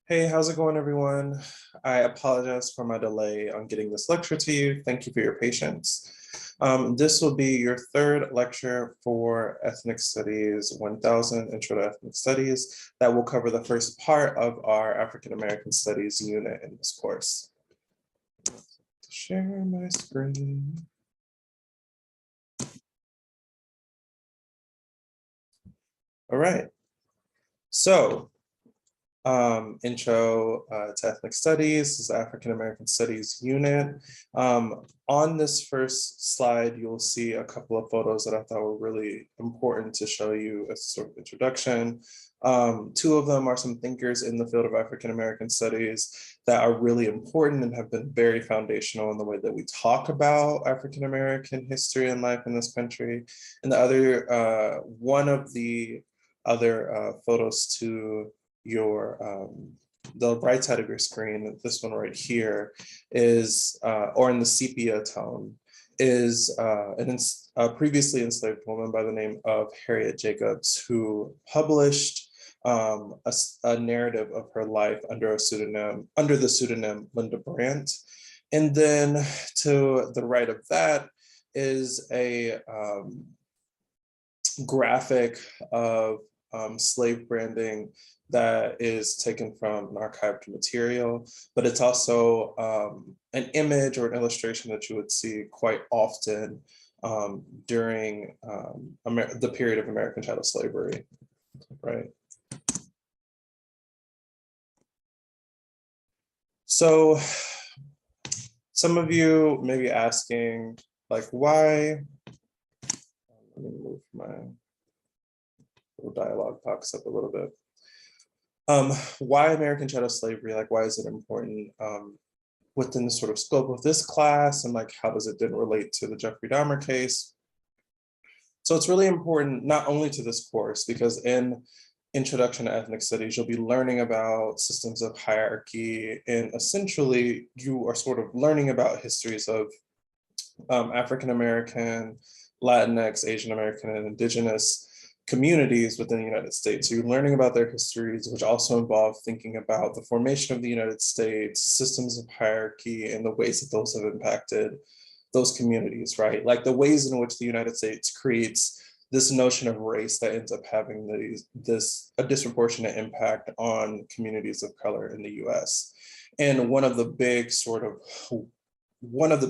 Hey, how's it going, everyone? I apologize for my delay on getting this lecture to you. Thank you for your patience. This will be your third lecture for Ethnic Studies 1000 Intro to Ethnic Studies that will cover the first part of our African American Studies unit in this course. Share my screen. All right. So intro to ethnic studies, this is African American Studies unit. On this first slide, you'll see a couple of photos that I thought were really important to show you as sort of introduction. Two of them are some thinkers in the field of African American Studies that are really important and have been very foundational in the way that we talk about African American history and life in this country. And the other, one of the other photos to the right side of your screen, this one right here is, or in the sepia tone, is a previously enslaved woman by the name of Harriet Jacobs, who published a narrative of her life under the pseudonym Linda Brandt. And then to the right of that is a graphic of slave branding that is taken from an archived material, but it's also an image or an illustration that you would see quite often during the period of American chattel slavery, right? So some of you may be asking, like, why? Let me move my little dialogue box up a little bit. Why American chattel slavery? Like, why is it important within the sort of scope of this class, and like, how does it then relate to the Jeffrey Dahmer case? So it's really important not only to this course, because in Introduction to Ethnic Studies, you'll be learning about systems of hierarchy, and essentially you are sort of learning about histories of African American, Latinx, Asian American, and Indigenous communities within the United States. So you're learning about their histories, which also involve thinking about the formation of the United States, systems of hierarchy, and the ways that those have impacted those communities, right? Like the ways in which the United States creates this notion of race that ends up having a disproportionate impact on communities of color in the US. And one of the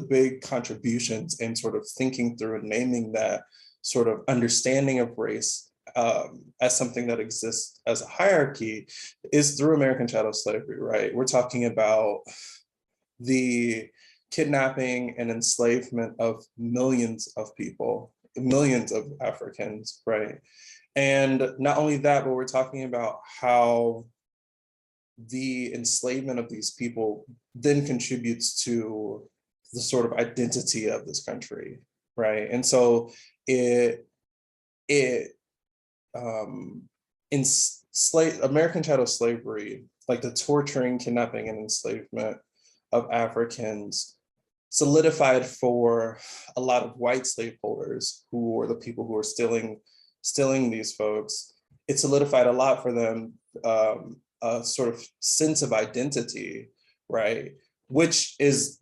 big contributions in sort of thinking through and naming that sort of understanding of race as something that exists as a hierarchy is through American chattel slavery, right? We're talking about the kidnapping and enslavement of millions of people, millions of Africans, right? And not only that, but we're talking about how the enslavement of these people then contributes to the sort of identity of this country, right? And so in American chattel slavery, like the torturing, kidnapping, and enslavement of Africans solidified for a lot of white slaveholders who were the people who were stealing these folks. It solidified a lot for them, a sort of sense of identity, right? Which is,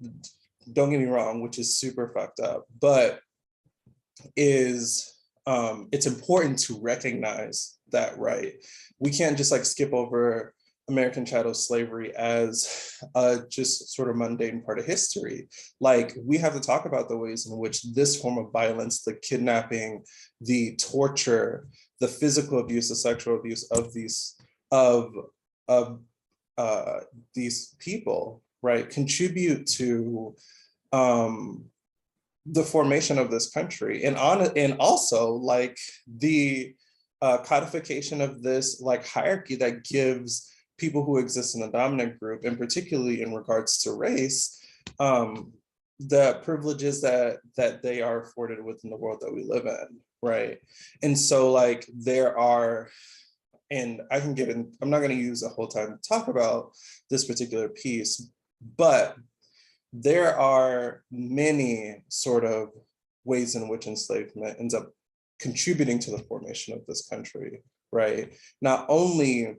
don't get me wrong, which is super fucked up, but it's important to recognize that, right? We can't just like skip over American chattel slavery as just sort of mundane part of history. Like, we have to talk about the ways in which this form of violence, the kidnapping, the torture, the physical abuse, the sexual abuse of these people, right, contribute to the formation of this country, and also like the codification of this like hierarchy that gives people who exist in the dominant group, and particularly in regards to race, the privileges that they are afforded within the world that we live in, right? And so like there are, and I can get in, I'm not going to use the whole time to talk about this particular piece, but there are many sort of ways in which enslavement ends up contributing to the formation of this country, right? Not only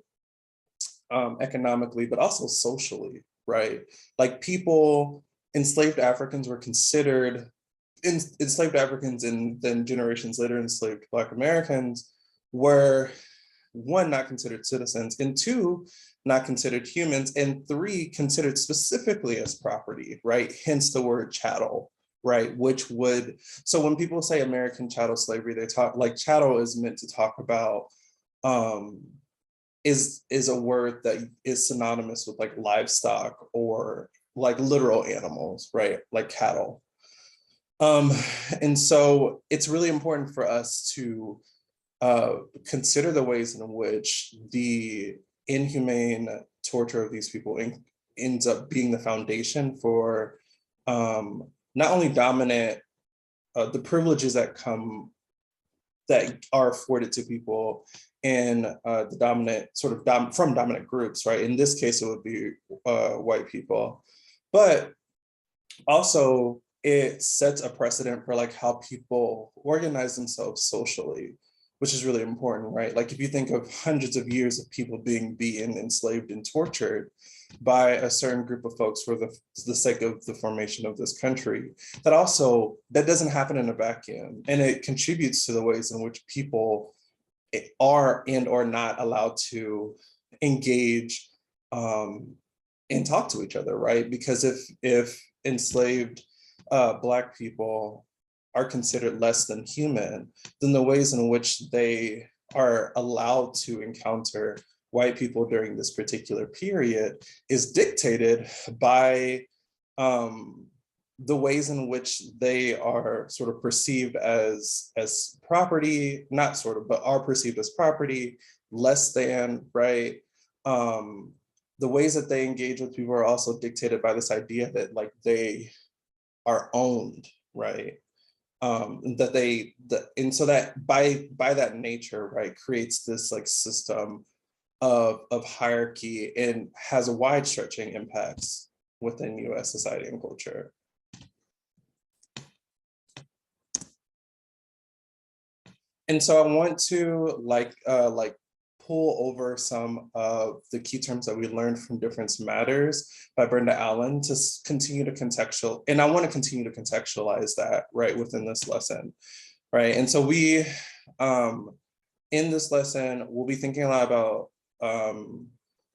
economically, but also socially, right? Like people, enslaved Africans were considered, enslaved Africans and then generations later enslaved Black Americans were, one, not considered citizens, and two, not considered humans, and three, considered specifically as property, right? Hence the word chattel, right? Which would, so when people say American chattel slavery, they talk, like chattel is meant to talk about, um, is a word that is synonymous with like livestock or like literal animals, right? Like cattle. Um, and so it's really important for us to consider the ways in which the inhumane torture of these people ends up being the foundation for not only dominant, the privileges that come, that are afforded to people in the dominant, sort of from dominant groups, right? In this case, it would be white people. But also, it sets a precedent for like how people organize themselves socially, which is really important, right? Like if you think of hundreds of years of people being beaten, enslaved, and tortured by a certain group of folks for the sake of the formation of this country, that doesn't happen in a vacuum, and it contributes to the ways in which people are and or not allowed to engage and talk to each other, right? Because if enslaved Black people are considered less than human, then the ways in which they are allowed to encounter white people during this particular period is dictated by the ways in which they are sort of perceived as property, not sort of, but are perceived as property, less than, right? The ways that they engage with people are also dictated by this idea that like they are owned, right? And so that by that nature, right, creates this like system of hierarchy and has a wide stretching impacts within US society and culture. And so I want to like pull over some of the key terms that we learned from Difference Matters by Brenda Allen to continue to and I want to continue to contextualize that right within this lesson, right? And so we, in this lesson, we'll be thinking a lot about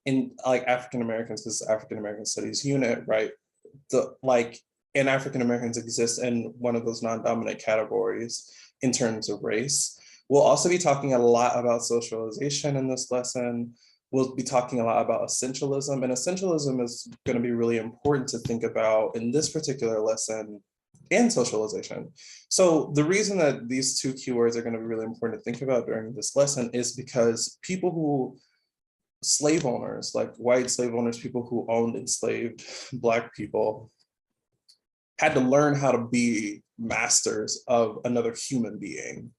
in like African Americans, because African American Studies unit, right? And African Americans exist in one of those non-dominant categories in terms of race. We'll also be talking a lot about socialization in this lesson. We'll be talking a lot about essentialism, and essentialism is going to be really important to think about in this particular lesson, and socialization. So the reason that these two keywords are going to be really important to think about during this lesson is because people who, slave owners, like white slave owners, people who owned enslaved Black people, had to learn how to be masters of another human being,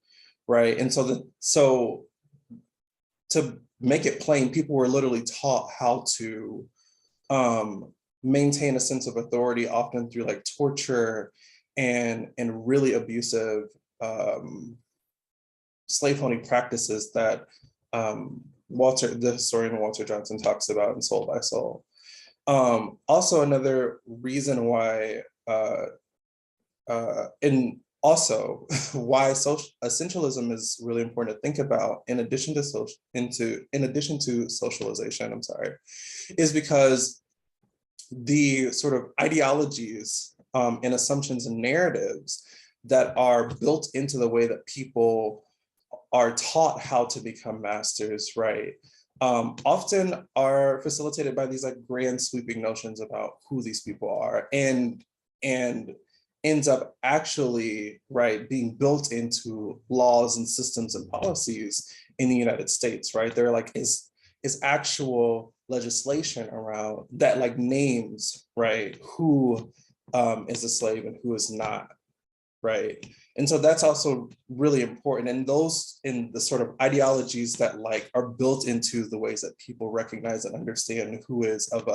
right? And so to make it plain, people were literally taught how to maintain a sense of authority, often through like torture and really abusive slave-owning practices that the historian Walter Johnson talks about in Soul by Soul. Also, another reason why, and also why essentialism is really important to think about in addition to socialization, I'm sorry, is because the sort of ideologies and assumptions and narratives that are built into the way that people are taught how to become masters, right? Often are facilitated by these like grand sweeping notions about who these people are, and ends up actually, right, being built into laws and systems and policies in the United States, right? There like is actual legislation around that like names, right, who is a slave and who is not, right? And so that's also really important. And those in the sort of ideologies that like are built into the ways that people recognize and understand who is of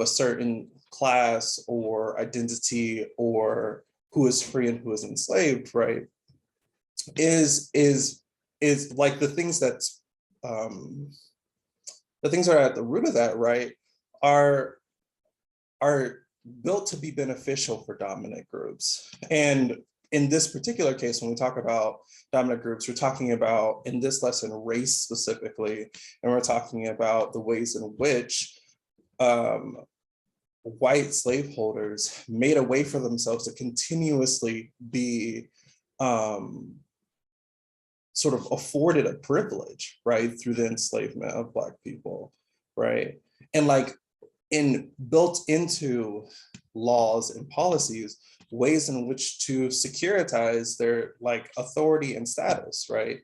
a certain class or identity, or who is free and who is enslaved, right? Is like the things that the things that are at the root of that, right, are are built to be beneficial for dominant groups. And in this particular case, when we talk about dominant groups, we're talking about, in this lesson, race specifically, and we're talking about the ways in which white slaveholders made a way for themselves to continuously be sort of afforded a privilege, right, through the enslavement of Black people, right? And like built into laws and policies, ways in which to securitize their like authority and status, right?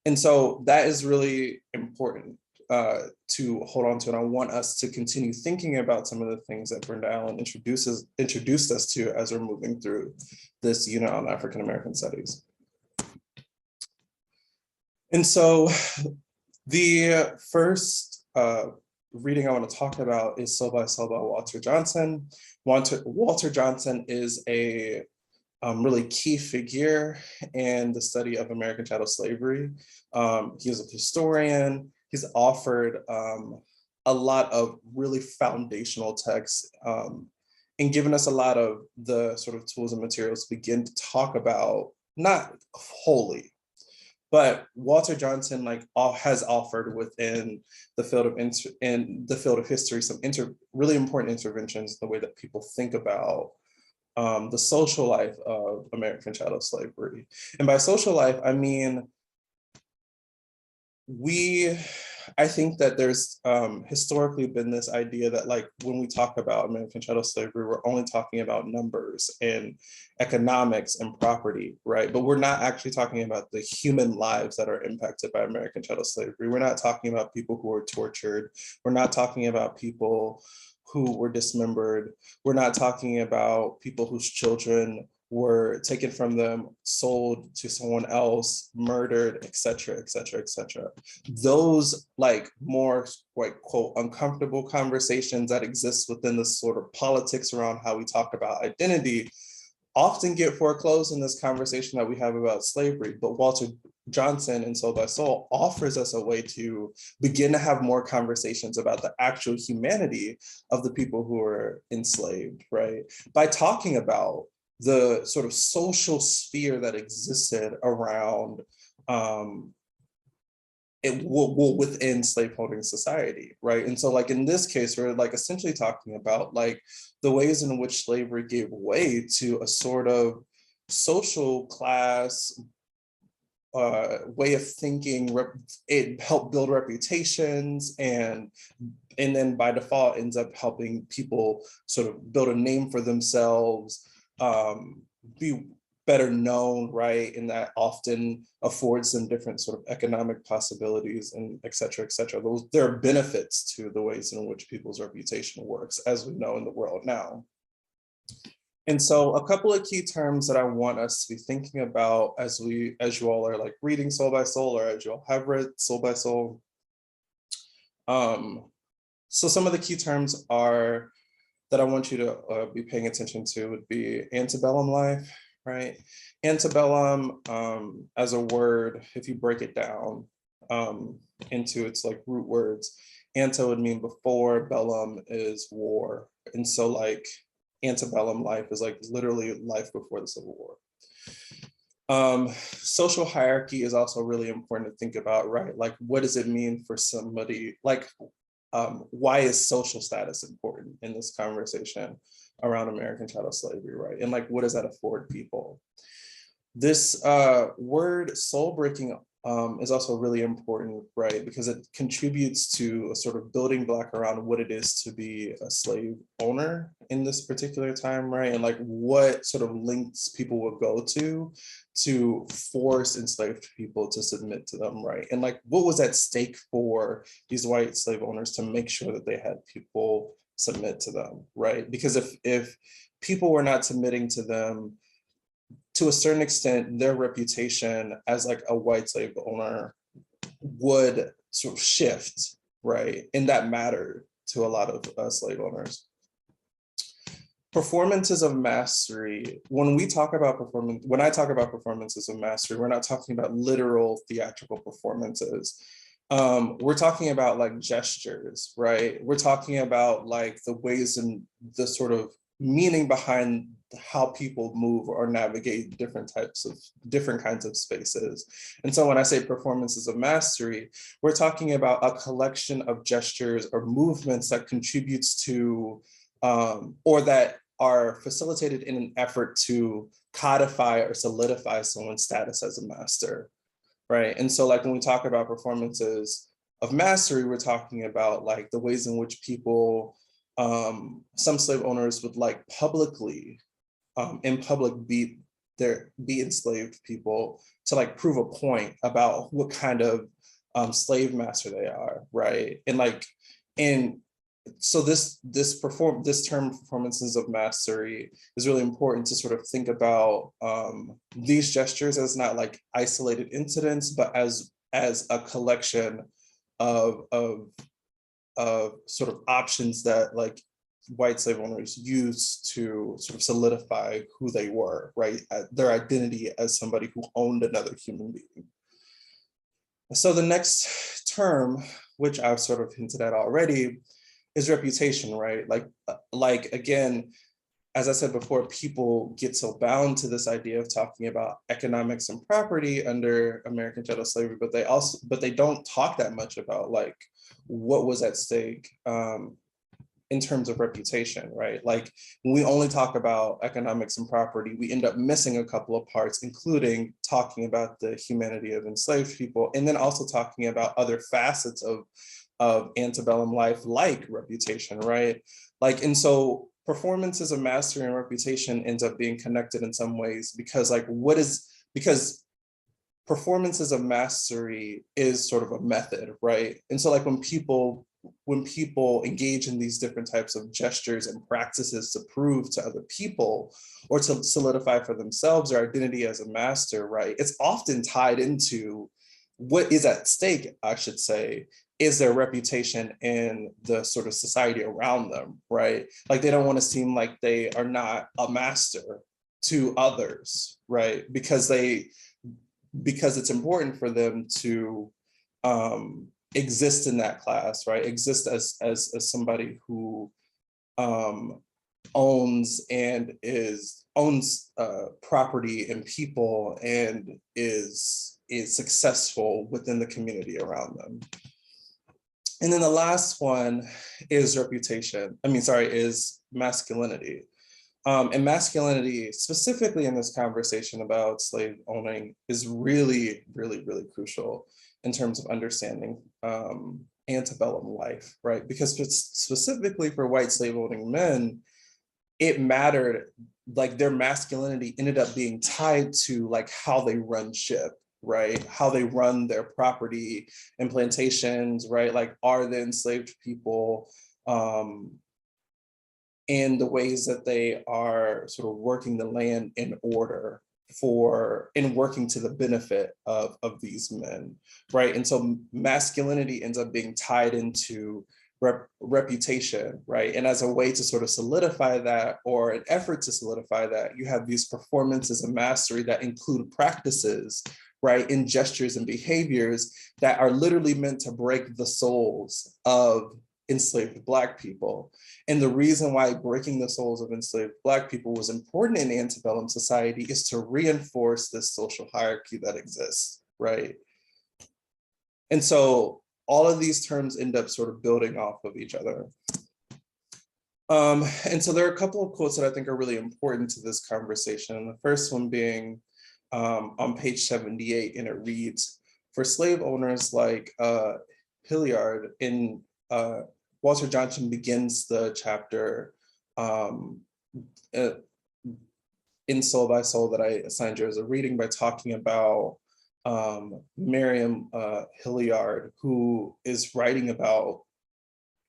And so that is really important to hold on to. And I want us to continue thinking about some of the things that Brenda Allen introduced us to as we're moving through this unit on African American studies. And so the first reading I want to talk about is Soul by Soul by Walter Johnson. Walter Johnson is a really key figure in the study of American chattel slavery. He is a historian. He's offered a lot of really foundational texts and given us a lot of the sort of tools and materials to begin to talk about, not wholly, but Walter Johnson has offered within the field of history some really important interventions in the way that people think about the social life of American chattel slavery. And by social life, I mean I think that there's historically been this idea that like when we talk about American chattel slavery, we're only talking about numbers and economics and property, right? But we're not actually talking about the human lives that are impacted by American chattel slavery. We're not talking about people who were tortured. We're not talking about people who were dismembered. We're not talking about people whose children were taken from them, sold to someone else, murdered, et cetera, et cetera, et cetera. Those like more like quote uncomfortable conversations that exist within the sort of politics around how we talk about identity often get foreclosed in this conversation that we have about slavery. But Walter Johnson in Soul by Soul offers us a way to begin to have more conversations about the actual humanity of the people who were enslaved, right? By talking about the sort of social sphere that existed around within slaveholding society, right? And so like in this case, we're like essentially talking about like the ways in which slavery gave way to a sort of social class way of thinking. It helped build reputations and then by default ends up helping people sort of build a name for themselves, be better known, right? And that often affords them different sort of economic possibilities and et cetera, et cetera. There are benefits to the ways in which people's reputation works, as we know in the world now. And so a couple of key terms that I want us to be thinking about as you all are like reading Soul by Soul, or as you all have read Soul by Soul. So some of the key terms are that I want you to be paying attention to would be antebellum life, right? Antebellum as a word, if you break it down into its like root words, ante would mean before, bellum is war. And so like antebellum life is like literally life before the Civil War. Social hierarchy is also really important to think about, right? Like what does it mean for somebody, like why is social status important in this conversation around American chattel slavery, right? And like, what does that afford people? This word soul breaking is also really important, right? Because it contributes to a sort of building block around what it is to be a slave owner in this particular time, right? And like what sort of links people will go to force enslaved people to submit to them, right? And like what was at stake for these white slave owners to make sure that they had people submit to them, right? Because if people were not submitting to them, to a certain extent, their reputation as like a white slave owner would sort of shift, right? And that mattered to a lot of slave owners. Performances of mastery. When I talk about performances of mastery, we're not talking about literal theatrical performances. we're talking about like gestures, right? We're talking about like the ways and the sort of meaning behind how people move or navigate different kinds of spaces. And so when I say performances of mastery, we're talking about a collection of gestures or movements that contributes to or that are facilitated in an effort to codify or solidify someone's status as a master, right? And so like when we talk about performances of mastery, we're talking about like the ways in which people, some slave owners would like publicly, in public be enslaved people to like prove a point about what kind of slave master they are, right? And like, and so this term performances of mastery is really important to sort of think about these gestures as not like isolated incidents, but as a collection of sort of options that like white slave owners used to sort of solidify who they were, right? Their identity as somebody who owned another human being. So the next term, which I've sort of hinted at already, is reputation, right? Like again, as I said before, people get so bound to this idea of talking about economics and property under American chattel slavery, but they don't talk that much about like what was at stake in terms of reputation, right? Like when we only talk about economics and property, we end up missing a couple of parts, including talking about the humanity of enslaved people, and then also talking about other facets of antebellum life, like reputation, right? Like, and so performances of mastery and reputation ends up being connected in some ways because because performances of mastery is sort of a method, right? And so like when people engage in these different types of gestures and practices to prove to other people or to solidify for themselves their identity as a master, right? It's often tied into what is at stake, I should say, is their reputation in the sort of society around them, right? Like they don't want to seem like they are not a master to others, right? Because it's important for them to exist in that class, right? Exist as somebody who owns property and people and is successful within the community around them. And then the last one is is masculinity. And masculinity, specifically in this conversation about slave owning, is really, really, really crucial in terms of understanding antebellum life, right? Because specifically for white slave owning men, it mattered, like their masculinity ended up being tied to like how they run ship, right? How they run their property and plantations, right? Like, are the enslaved people and the ways that they are sort of working the land in order working to the benefit of these men, right? And so masculinity ends up being tied into reputation, right? And as a way to sort of solidify that, or an effort to solidify that, you have these performances of mastery that include practices, right, and gestures and behaviors that are literally meant to break the souls of enslaved Black people. And the reason why breaking the souls of enslaved Black people was important in antebellum society is to reinforce this social hierarchy that exists, right? And so all of these terms end up sort of building off of each other. And so there are a couple of quotes that I think are really important to this conversation. The first one being on page 78, and it reads, for slave owners like Hilliard, Walter Johnson begins the chapter in Soul by Soul that I assigned you as a reading by talking about Miriam Hilliard, who is writing about,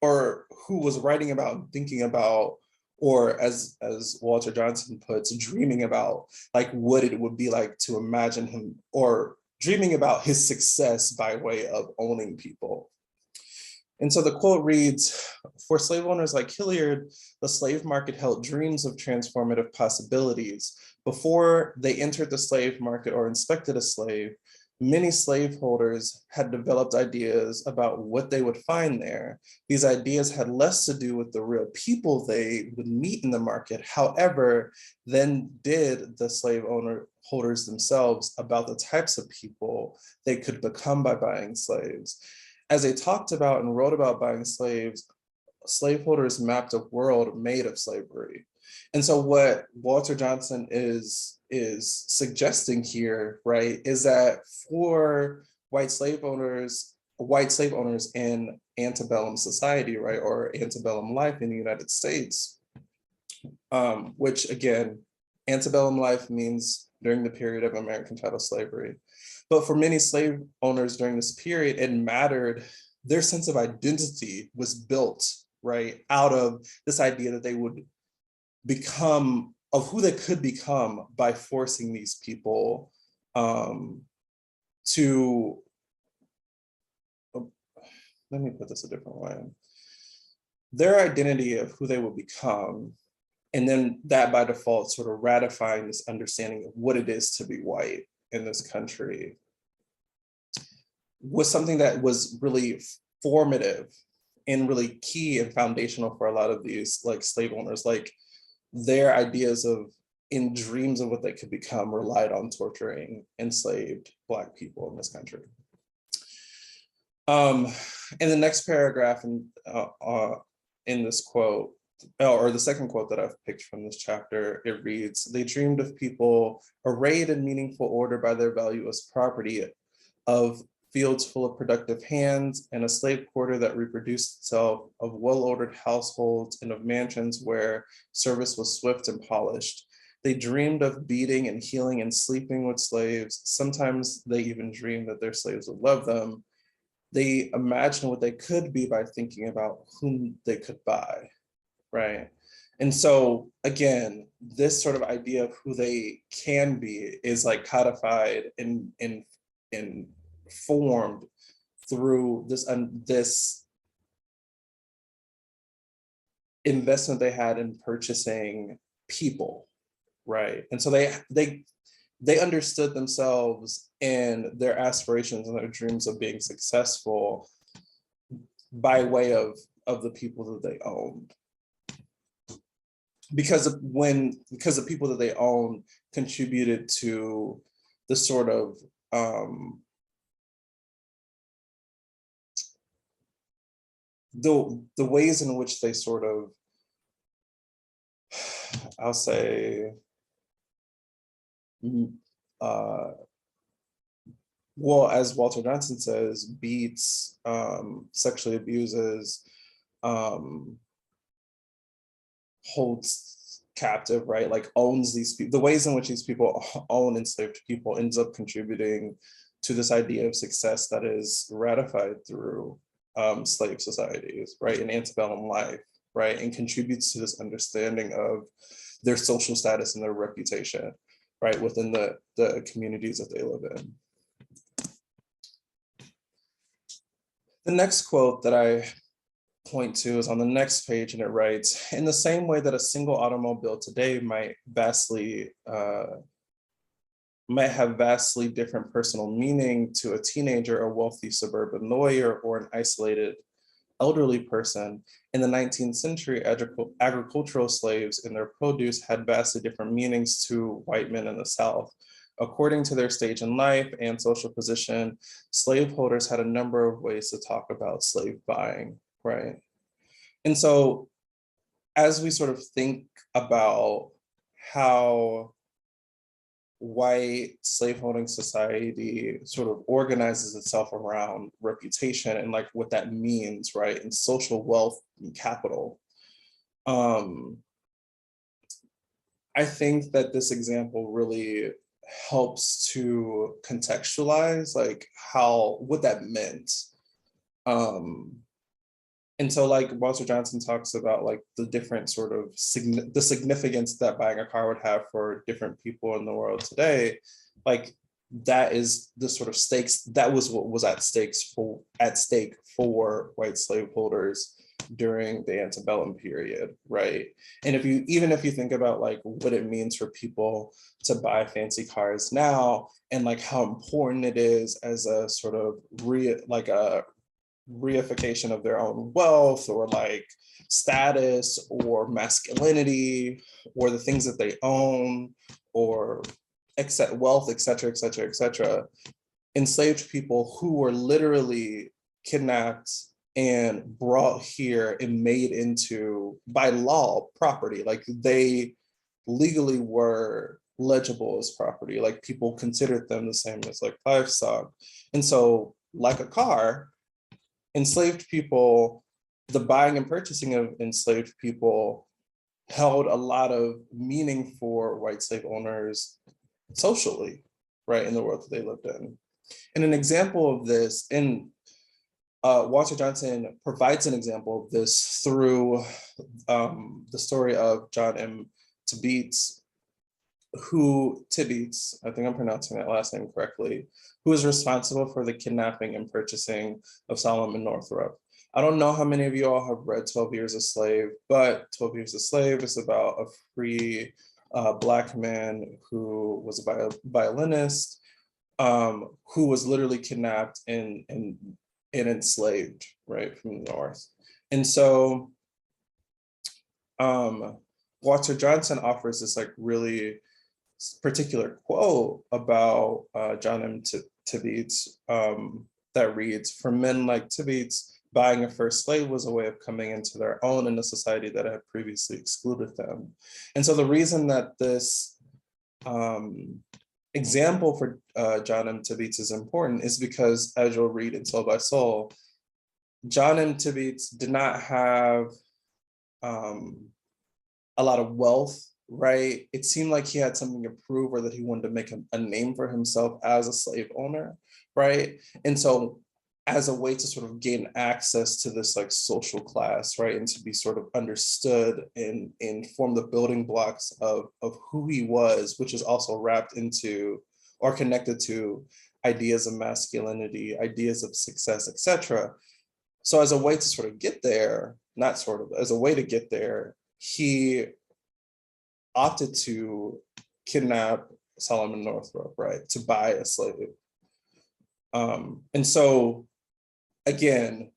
or who was writing about, thinking about, or as Walter Johnson puts, dreaming about like what it would be like to imagine him, or dreaming about his success by way of owning people. And so the quote reads, for slave owners like Hilliard, the slave market held dreams of transformative possibilities. Before they entered the slave market or inspected a slave, many slaveholders had developed ideas about what they would find there. These ideas had less to do with the real people they would meet in the market, however, than did the holders themselves about the types of people they could become by buying slaves. As they talked about and wrote about buying slaves, slaveholders mapped a world made of slavery. And so what Walter Johnson is suggesting here, right, is that for white slave owners in antebellum society, right, or antebellum life in the United States, which again, antebellum life means during the period of American chattel slavery. But for many slave owners during this period, it mattered, their sense of identity was built, right, out of this idea that they would become, of who they could become by forcing these people to, let me put this a different way. Their identity of who they will become, and then that by default sort of ratifying this understanding of what it is to be white in this country, was something that was really formative and really key and foundational for a lot of these like slave owners. Like their ideas of in dreams of what they could become relied on torturing enslaved Black people in this country. In the next paragraph in this quote, or the second quote that I've picked from this chapter, it reads, "They dreamed of people arrayed in meaningful order by their value as property, of fields full of productive hands, and a slave quarter that reproduced itself, of well-ordered households, and of mansions where service was swift and polished. They dreamed of beating and healing and sleeping with slaves. Sometimes they even dreamed that their slaves would love them. They imagined what they could be by thinking about whom they could buy," right? And so again, this sort of idea of who they can be is like codified and formed through this investment they had in purchasing people, right? And so they understood themselves and their aspirations and their dreams of being successful by way of the people that they owned. Because the people that they owned contributed to the sort of the ways in which they sort of, I'll say, well, as Walter Johnson says, beats, sexually abuses, holds captive, right? Like owns these people. The ways in which these people own enslaved people ends up contributing to this idea of success that is ratified through slave societies, right? In antebellum life, right? And contributes to this understanding of their social status and their reputation, right? Within the communities that they live in. The next quote that I point to is on the next page, and it writes, "In the same way that a single automobile today might have vastly different personal meaning to a teenager, a wealthy suburban lawyer, or an isolated elderly person, in the 19th century, agricultural slaves and their produce had vastly different meanings to white men in the South. According to their stage in life and social position, slaveholders had a number of ways to talk about slave buying," right? And so as we sort of think about how white slaveholding society sort of organizes itself around reputation and like what that means, right? And social wealth and capital. I think that this example really helps to contextualize like what that meant. And so like Walter Johnson talks about like the different sort of the significance that buying a car would have for different people in the world today. Like that is the sort of stakes, that was what was at stake for white slaveholders during the antebellum period, right? And even if you think about like what it means for people to buy fancy cars now, and like how important it is as a sort of a reification of their own wealth, or like status or masculinity, or the things that they own, or wealth, et cetera, et cetera, et cetera. Enslaved people who were literally kidnapped and brought here and made into, by law, property. Like they legally were legible as property. Like people considered them the same as like livestock. And so like a car, enslaved people, the buying and purchasing of enslaved people held a lot of meaning for white slave owners socially, right, in the world that they lived in. And an example of this, and Walter Johnson provides an example of this through the story of John M. Tibeats, I think I'm pronouncing that last name correctly, who is responsible for the kidnapping and purchasing of Solomon Northup. I don't know how many of you all have read 12 Years a Slave, but 12 Years a Slave is about a free Black man who was a violinist, who was literally kidnapped and enslaved, right, from the North. And so Walter Johnson offers this like really particular quote about John M. Tibeats that reads, "For men like Tibeats, buying a first slave was a way of coming into their own in a society that had previously excluded them." And so the reason that this example for John M. Tibeats is important is because, as you'll read in Soul by Soul, John M. Tibeats did not have a lot of wealth, right? It seemed like he had something to prove, or that he wanted to make a name for himself as a slave owner, right? And so as a way to sort of gain access to this like social class, right? And to be sort of understood and form the building blocks of who he was, which is also wrapped into or connected to ideas of masculinity, ideas of success, etc. So as a way to sort of get there, not sort of, as a way to get there, he opted to kidnap Solomon Northup, right, to buy a slave. And so, again,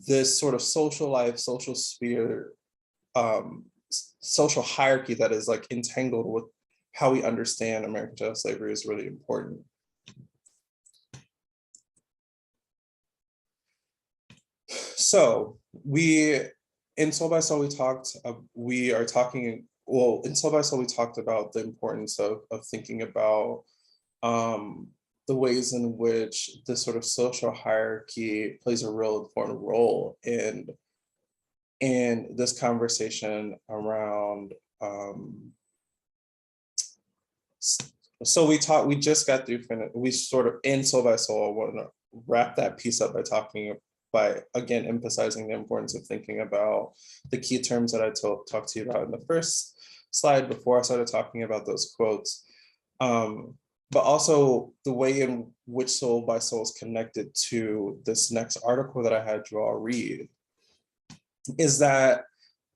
this sort of social life, social sphere, social hierarchy that is like entangled with how we understand American chattel slavery is really important. So in Soul by Soul, in Soul by Soul, we talked about the importance of thinking about the ways in which this sort of social hierarchy plays a real important role in this conversation around. So we just got through, we sort of, in Soul by Soul, I want to wrap that piece up by again emphasizing the importance of thinking about the key terms that I talked to you about in the first slide before I started talking about those quotes. But also the way in which Soul by Soul is connected to this next article that I had you all read is that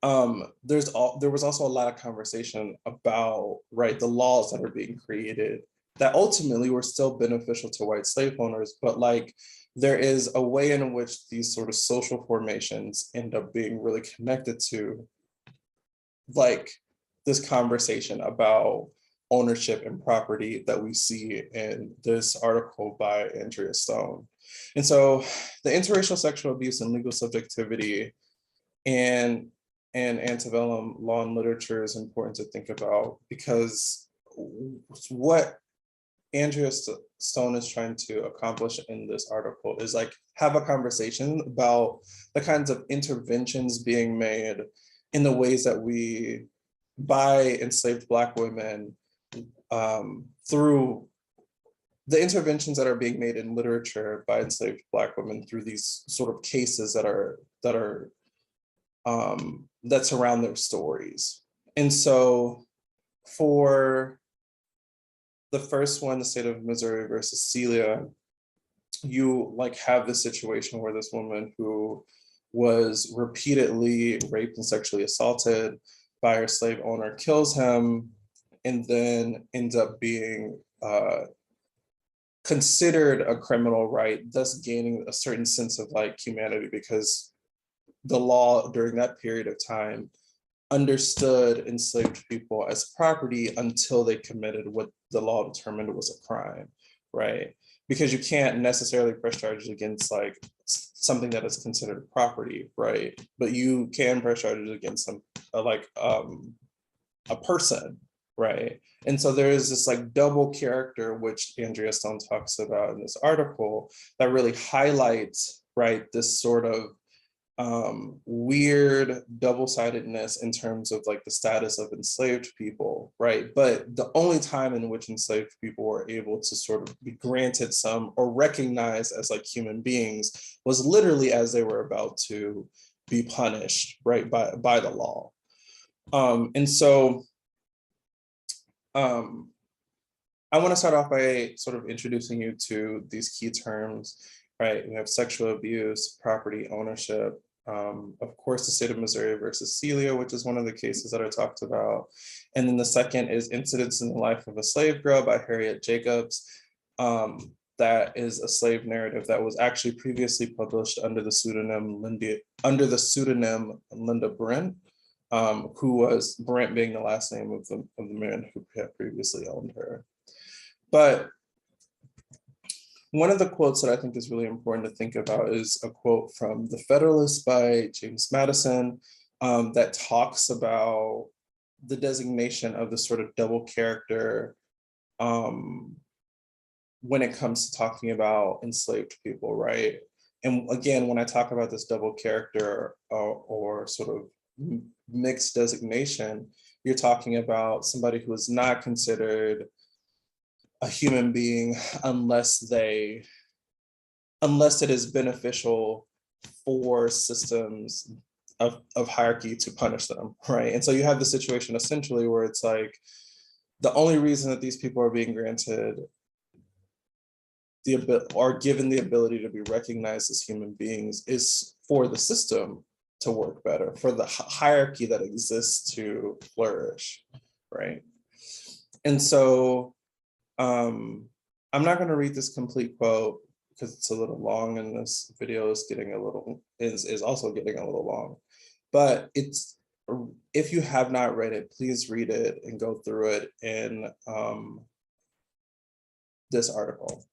there was also a lot of conversation about, right, the laws that are being created that ultimately were still beneficial to white slave owners, but like there is a way in which these sort of social formations end up being really connected to like this conversation about ownership and property that we see in this article by Andrea Stone. And so the interracial sexual abuse and legal subjectivity and antebellum law and literature is important to think about, because what Andrea Stone is trying to accomplish in this article is like have a conversation about the kinds of interventions being made in the ways that we by enslaved Black women through the interventions that are being made in literature by enslaved Black women through these sort of cases that surround their stories. And so for the first one, the state of Missouri versus Celia, you like have this situation where this woman who was repeatedly raped and sexually assaulted by her slave owner, kills him, and then ends up being considered a criminal, right? Thus gaining a certain sense of like humanity, because the law during that period of time understood enslaved people as property until they committed what the law determined was a crime, right? Because you can't necessarily press charges against like something that is considered property, right? But you can press charges against some a person, right? And so there is this like double character, which Andrea Stone talks about in this article, that really highlights, right, this sort of weird double-sidedness in terms of like the status of enslaved people, right? But the only time in which enslaved people were able to sort of be granted some or recognized as like human beings was literally as they were about to be punished, right, by the law. And so I want to start off by sort of introducing you to these key terms, right? We have sexual abuse, property ownership, of course, the state of Missouri versus Celia, which is one of the cases that I talked about. And then the second is Incidents in the Life of a Slave Girl by Harriet Jacobs. That is a slave narrative that was actually previously published under the pseudonym Linda Brent, who was Brent being the last name of the man who had previously owned her. But one of the quotes that I think is really important to think about is a quote from The Federalist by James Madison that talks about the designation of the sort of double character when it comes to talking about enslaved people, right? And again, when I talk about this double character or sort of mixed designation, you're talking about somebody who is not considered a human being unless it is beneficial for systems of hierarchy to punish them, right? And so you have the situation essentially where it's like the only reason that these people are being granted or given the ability to be recognized as human beings is for the system to work better, for the hierarchy that exists to flourish, right? And so I'm not going to read this complete quote because it's a little long, and this video is also getting a little long. But if you have not read it, please read it and go through it in this article.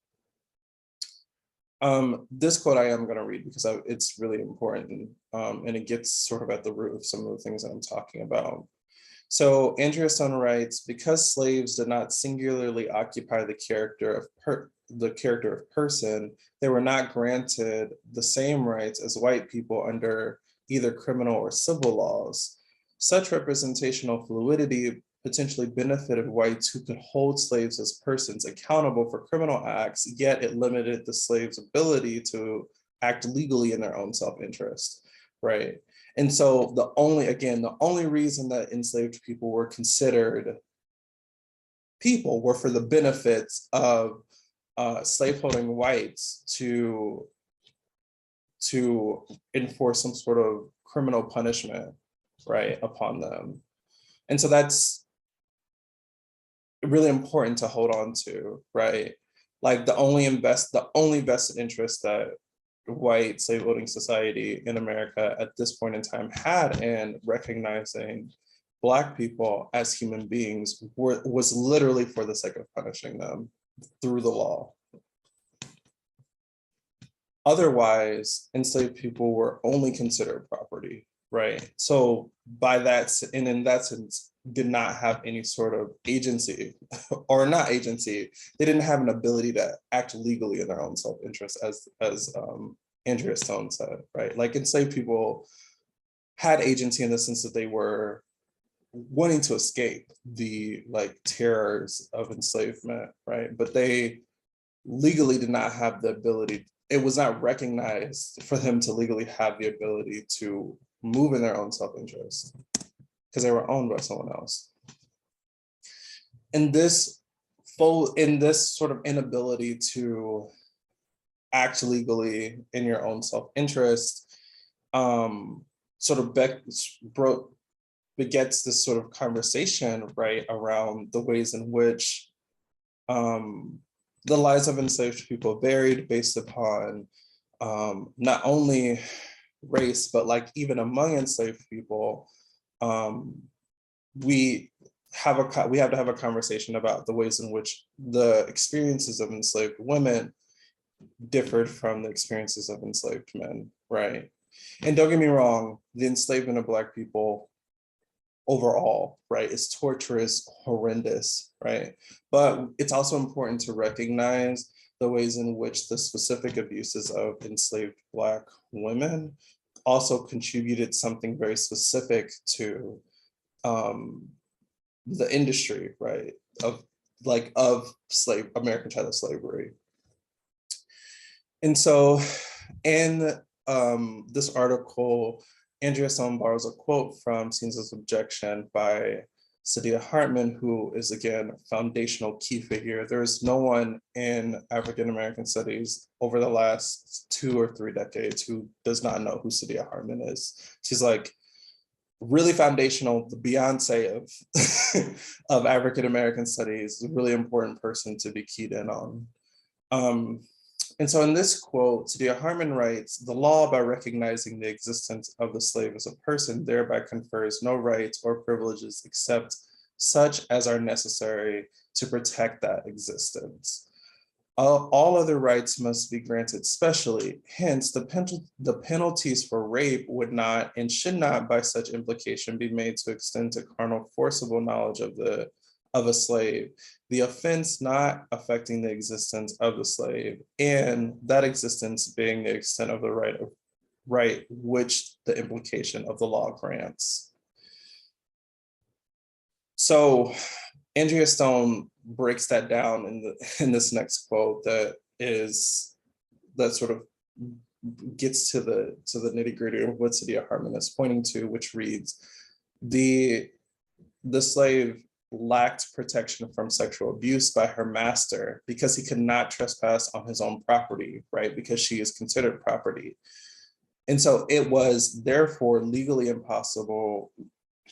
This quote I am going to read because it's really important, and it gets sort of at the root of some of the things that I'm talking about. So Andrea Stone writes, because slaves did not singularly occupy the character of person, they were not granted the same rights as white people under either criminal or civil laws. Such representational fluidity potentially benefited whites who could hold slaves as persons accountable for criminal acts, yet it limited the slaves' ability to act legally in their own self-interest, right? And so the only reason that enslaved people were considered people were for the benefits of slaveholding whites to enforce some sort of criminal punishment, right, upon them. And so that's really important to hold on to, right? Like the only vested interest that white slaveholding society in America at this point in time had in recognizing Black people as human beings was literally for the sake of punishing them through the law. Otherwise, enslaved people were only considered property, right? So by that, and in that sense, did not have any sort of agency, or not agency, they didn't have an ability to act legally in their own self-interest, as Andrea Stone said, right? Like enslaved people had agency in the sense that they were wanting to escape the like terrors of enslavement, right? But they legally did not have the ability, it was not recognized for them to legally have the ability to move in their own self-interest because they were owned by someone else. In this sort of inability to act legally in your own self-interest, sort of begets this sort of conversation, right, around the ways in which the lives of enslaved people varied based upon not only race, but like even among enslaved people, we have to have a conversation about the ways in which the experiences of enslaved women differed from the experiences of enslaved men, right? And don't get me wrong, the enslavement of Black people overall, right, is torturous, horrendous, right? But it's also important to recognize the ways in which the specific abuses of enslaved Black women also contributed something very specific to the industry, right, of American chattel slavery. And so in this article, Andrea Stone borrows a quote from Scenes of Subjection by Saidiya Hartman, who is, again, a foundational key figure. There is no one in African-American studies over the last 2 or 3 decades who does not know who Saidiya Hartman is. She's like really foundational, the Beyonce of African-American studies, a really important person to be keyed in on. And so in this quote, Saidiya Hartman writes, "The law, by recognizing the existence of the slave as a person, thereby confers no rights or privileges except such as are necessary to protect that existence. All other rights must be granted specially. Hence, the penalties for rape would not and should not by such implication be made to extend to carnal forcible knowledge of a slave, the offense not affecting the existence of the slave, and that existence being the extent of the right which the implication of the law grants." So Andrea Stone breaks that down in this next quote that sort of gets to the nitty-gritty of what Saidiya Hartman is pointing to, which reads, the slave lacked protection from sexual abuse by her master because he could not trespass on his own property, right? Because she is considered property. And so it was therefore legally impossible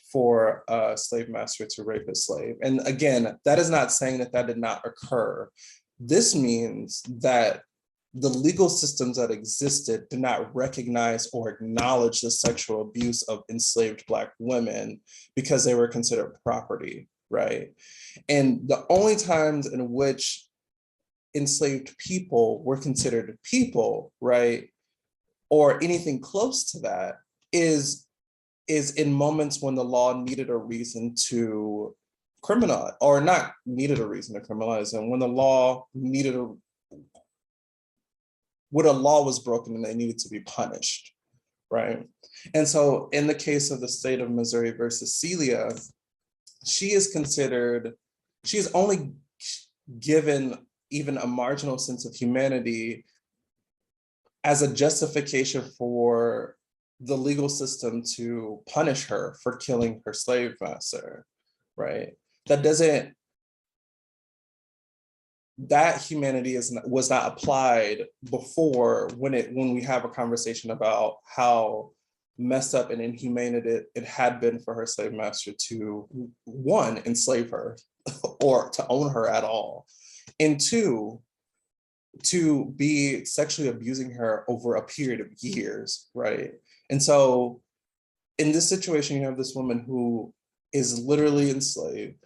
for a slave master to rape a slave. And again, that is not saying that did not occur. This means that the legal systems that existed did not recognize or acknowledge the sexual abuse of enslaved Black women because they were considered property, right? And the only times in which enslaved people were considered people, right, or anything close to that is in moments when the law needed a reason to criminalize, or not needed a reason to criminalize, and when the law needed when a law was broken and they needed to be punished, right? And so in the case of the state of Missouri versus Celia, she is only given even a marginal sense of humanity as a justification for the legal system to punish her for killing her slave master, right? That humanity was not applied before when we have a conversation about how messed up and inhumane it had been for her slave master to, one, enslave her or to own her at all, and two, to be sexually abusing her over a period of years, right? And so in this situation, you have this woman who is literally enslaved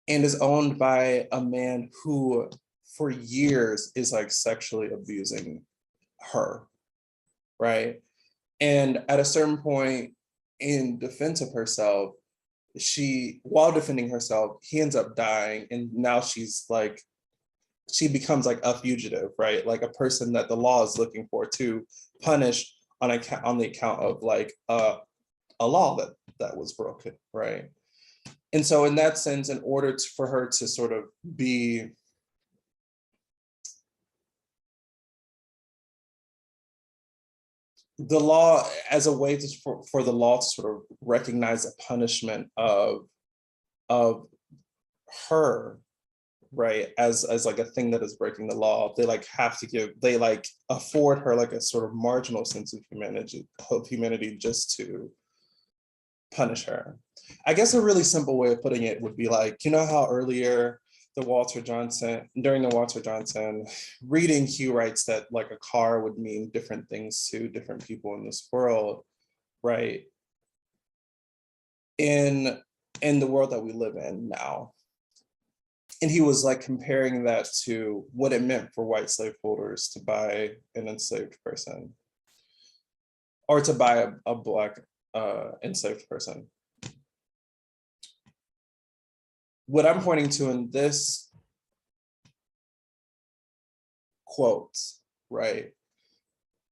and is owned by a man who for years is like sexually abusing her, right? And at a certain point in defense of herself, while defending herself, he ends up dying. And now she becomes like a fugitive, right? Like a person that the law is looking for to punish on the account of like a law that was broken, right? And so in that sense, in order for her to sort of be the law as a way for the law to sort of recognize a punishment of her, right, as like a thing that is breaking the law. They like have to give, they like afford her like a sort of marginal sense of humanity just to punish her. I guess a really simple way of putting it would be like, you know how earlier during the Walter Johnson reading, he writes that like a car would mean different things to different people in this world, right? In the world that we live in now. And he was like comparing that to what it meant for white slaveholders to buy an enslaved person, or to buy a Black enslaved person. What I'm pointing to in this quote, right,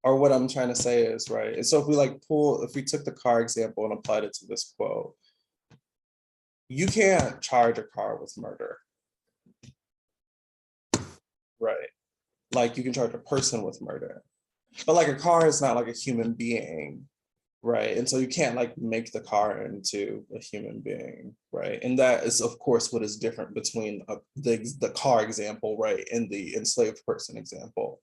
or what I'm trying to say is, right, and so if we took the car example and applied it to this quote, you can't charge a car with murder, right? Like you can charge a person with murder, but like a car is not like a human being, right? And so you can't like make the car into a human being, right? And that is of course what is different between the car example, right, and the enslaved person example.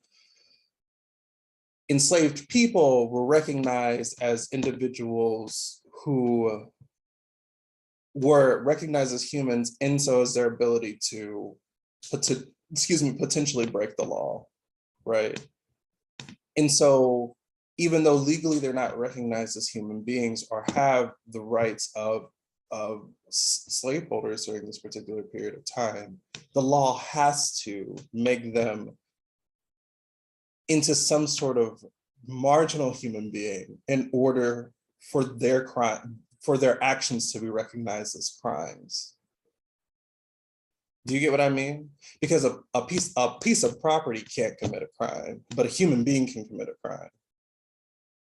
Enslaved people were recognized as individuals who were recognized as humans, and so is their ability to potentially break the law, right? And so even though legally they're not recognized as human beings or have the rights of slaveholders during this particular period of time, the law has to make them into some sort of marginal human being in order for their actions to be recognized as crimes. Do you get what I mean? Because a piece of property can't commit a crime, but a human being can commit a crime.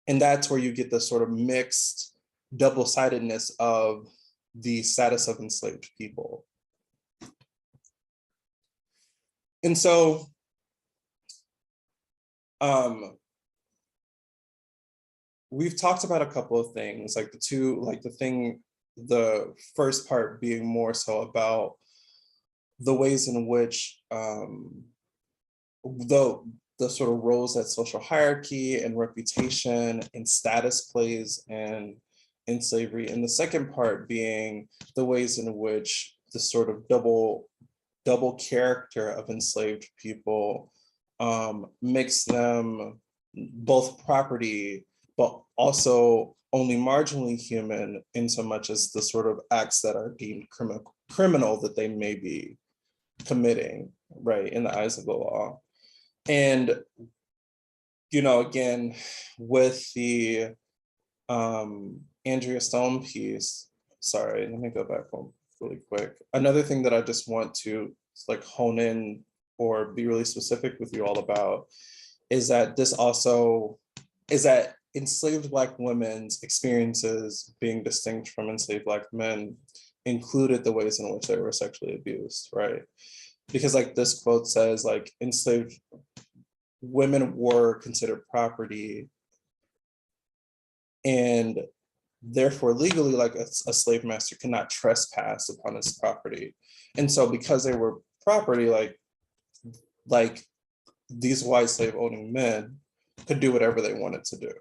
And that's where you get the sort of mixed double-sidedness of the status of enslaved people. And so we've talked about a couple of things, like the first part being more so about the ways in which the sort of roles that social hierarchy and reputation and status plays in slavery. And the second part being the ways in which the sort of double character of enslaved people makes them both property, but also only marginally human in so much as the sort of acts that are deemed criminal that they may be committing, right, in the eyes of the law. And, you know, again, with the Andrea Stone piece, sorry, let me go back home really quick. Another thing that I just want to like hone in or be really specific with you all about is that enslaved Black women's experiences being distinct from enslaved Black men included the ways in which they were sexually abused, right? Because like this quote says, like enslaved women were considered property, and therefore legally like a slave master cannot trespass upon his property. And so because they were property, like these white slave owning men could do whatever they wanted to do.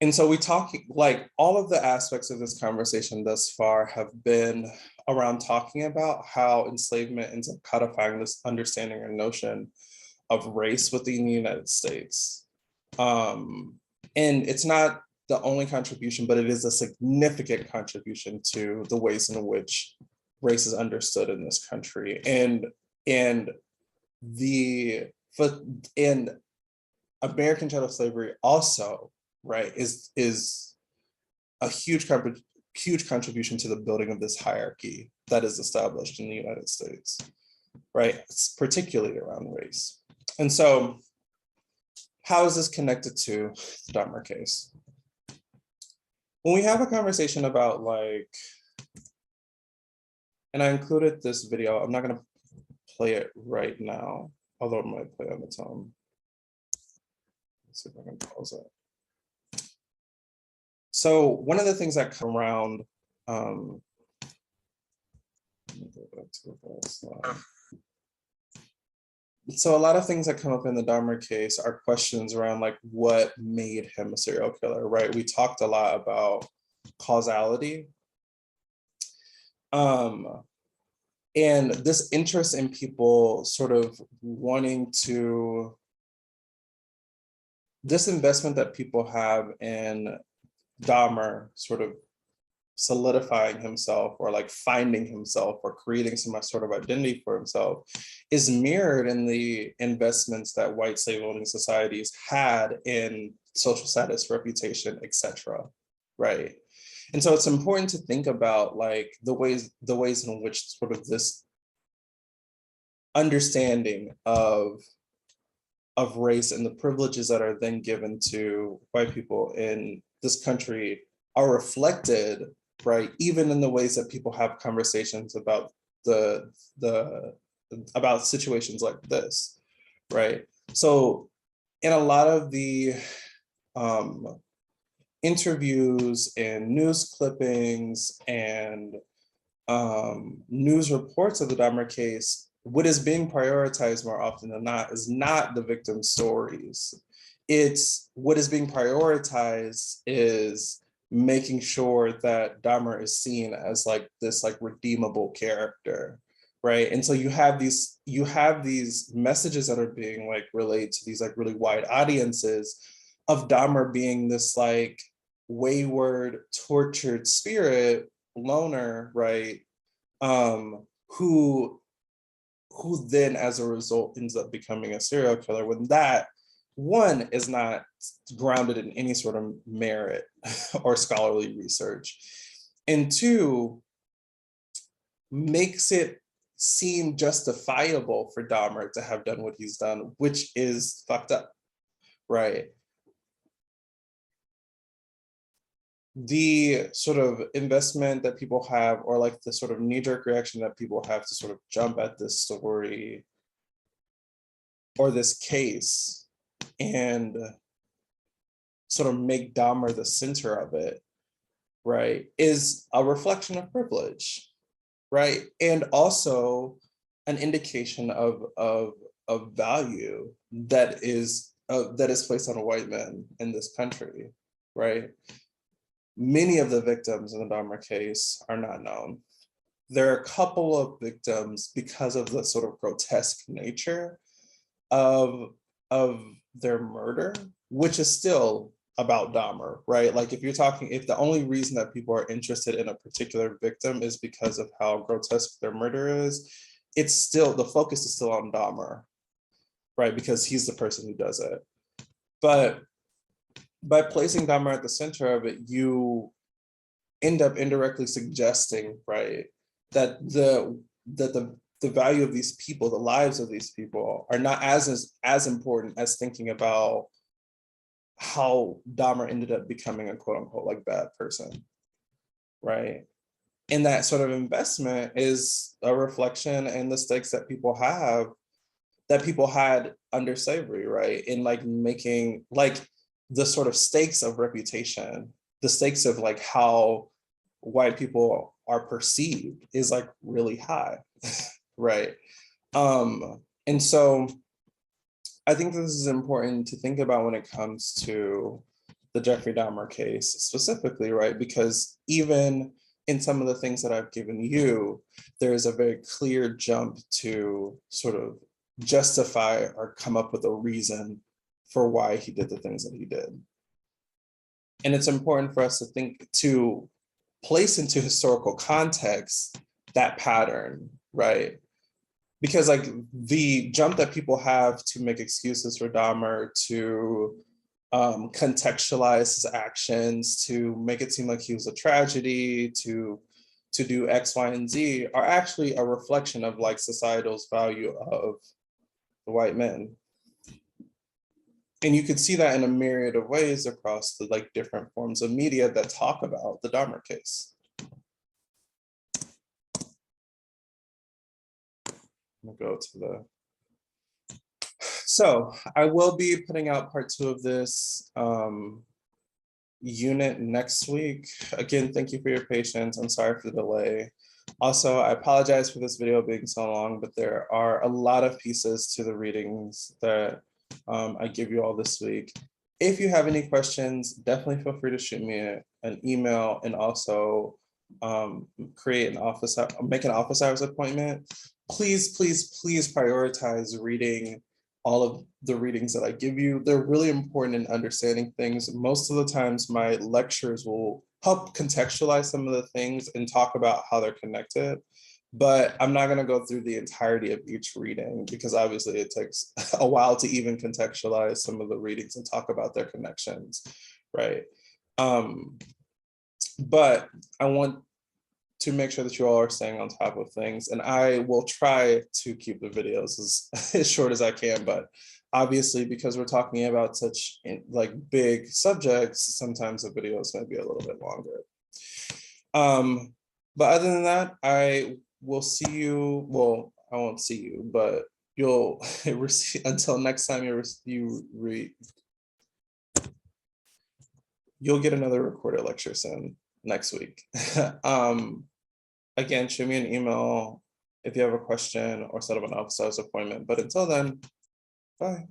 And so we talk, like all of the aspects of this conversation thus far have been around talking about how enslavement ends up codifying this understanding or notion of race within the United States. And it's not the only contribution, but it is a significant contribution to the ways in which race is understood in this country. And American chattel slavery also, right, is a huge contribution to the building of this hierarchy that is established in the United States, right? It's particularly around race. And so how is this connected to the Dahmer case? When we have a conversation about like, and I included this video, I'm not gonna play it right now, although it might play on its own. Let's see if I can pause it. So one of the things that come around Let me go back to the first slide. So a lot of things that come up in the Dahmer case are questions around like what made him a serial killer, right? We talked a lot about causality. And this interest in people sort of wanting to, this investment that people have in Dahmer sort of solidifying himself or like finding himself or creating some sort of identity for himself is mirrored in the investments that white slave owning societies had in social status, reputation, etc. Right. And so it's important to think about like the ways in which sort of this understanding of race and the privileges that are then given to white people in this country are reflected, right, even in the ways that people have conversations about about situations like this, right? So in a lot of the interviews and news clippings and news reports of the Dahmer case, what is being prioritized more often than not is not the victim stories. It's what is being prioritized is making sure that Dahmer is seen as like this like redeemable character, right? And so you have these messages that are being like relayed to these like really wide audiences of Dahmer being this like wayward, tortured spirit, loner, right? Who then as a result ends up becoming a serial killer, when that one is not grounded in any sort of merit or scholarly research, and two, makes it seem justifiable for Dahmer to have done what he's done, which is fucked up, right? The sort of investment that people have, or like the sort of knee-jerk reaction that people have to sort of jump at this story or this case and sort of make Dahmer the center of it, right, is a reflection of privilege, right? And also an indication of value that is placed on white men in this country, right? Many of the victims in the Dahmer case are not known. There are a couple of victims because of the sort of grotesque nature of their murder, which is still about Dahmer, right? Like if the only reason that people are interested in a particular victim is because of how grotesque their murder is, it's still, the focus is still on Dahmer, right? Because he's the person who does it. But by placing Dahmer at the center of it, you end up indirectly suggesting, right, that the value of these people, the lives of these people, are not as important as thinking about how Dahmer ended up becoming a quote unquote like bad person, right? And that sort of investment is a reflection in the stakes that people had under slavery, right? In like making like the sort of stakes of reputation, the stakes of like how white people are perceived is like really high, right? And so I think this is important to think about when it comes to the Jeffrey Dahmer case specifically, right? Because even in some of the things that I've given you, there is a very clear jump to sort of justify or come up with a reason for why he did the things that he did. And it's important for us to place into historical context that pattern, right? Because like the jump that people have to make excuses for Dahmer, to contextualize his actions, to make it seem like he was a tragedy, to do X, Y, and Z, are actually a reflection of like societal's value of the white men. And you could see that in a myriad of ways across the like different forms of media that talk about the Dahmer case. I'm gonna go to the, so I will be putting out part 2 of this unit next week. Again, thank you for your patience. I'm sorry for the delay. Also, I apologize for this video being so long, but there are a lot of pieces to the readings that I give you all this week. If you have any questions, definitely feel free to shoot me an email, and also make an office hours appointment. Please, please, please prioritize reading all of the readings that I give you. They're really important in understanding things. Most of the times my lectures will help contextualize some of the things and talk about how they're connected. But I'm not going to go through the entirety of each reading because obviously it takes a while to even contextualize some of the readings and talk about their connections, right? But I want to make sure that you all are staying on top of things, and I will try to keep the videos as short as I can, but obviously because we're talking about such like big subjects, sometimes the videos might be a little bit longer. But other than that, I will see you, well, I won't see you, but you'll receive, until next time you'll get another recorded lecture soon, next week. Again, shoot me an email if you have a question or set up an office hours appointment. But until then, bye.